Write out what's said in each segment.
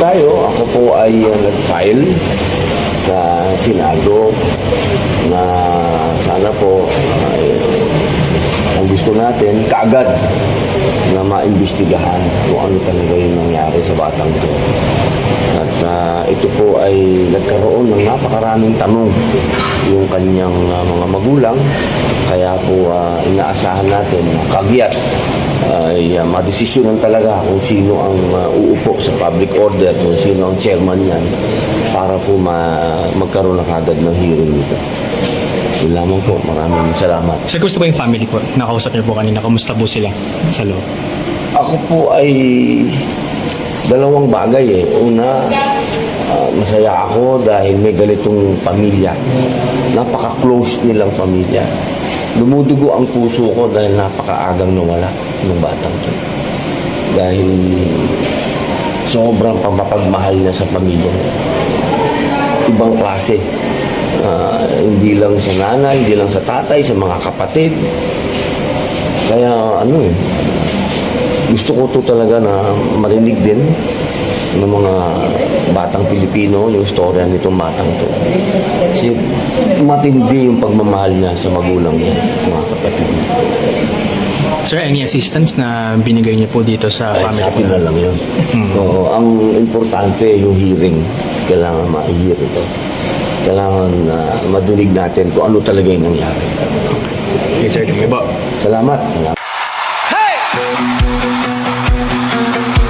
tayo. Ako po ay nag-file sa Senado na sana po ang gusto natin kaagad na maimbestigahan kung ano talaga yung nangyari sa batang ito. At ito po ay nagkaroon ng napakaraming tanong yung kanyang mga magulang. Kaya po inaasahan natin na kagyat ay madesisyonan talaga kung sino ang uupo sa public order, kung sino ang chairman yan para po magkaroon na kagad ng hearing nito. Yun lamang po. Maraming salamat. Sir, gusto ba yung family po? Nakausap niyo po kanina. Kamusta po sila sa loob? Ako po ay dalawang bagay eh. Una, masaya ako dahil may ganitong pamilya. Napaka-close nilang pamilya. Dumudugo ang puso ko dahil napakaagang nawala ng batang to. Dahil sobrang pamapagmahal niya sa pamilya. Ibang klase. Hindi lang sa nanay, hindi lang sa tatay, sa mga kapatid. Kaya gusto ko to talaga na marinig din ng mga batang Pilipino yung istorya nitong batang to. Kasi matindi yung pagmamahal niya sa magulang niya, mga kapatid niya. Sir, any assistance na binigay niyo po dito sa Ay, family sa po? atin na lang yun. Oo, ang importante yung hearing. Kailangan ma-hear ito. Kailangan madinig natin kung ano talaga yung nangyari. Okay, sir. Thank you po. Salamat. Hey!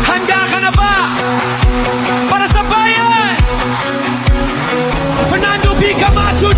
Handa ka na ba? Para sa bayan! Fernando B. Camacho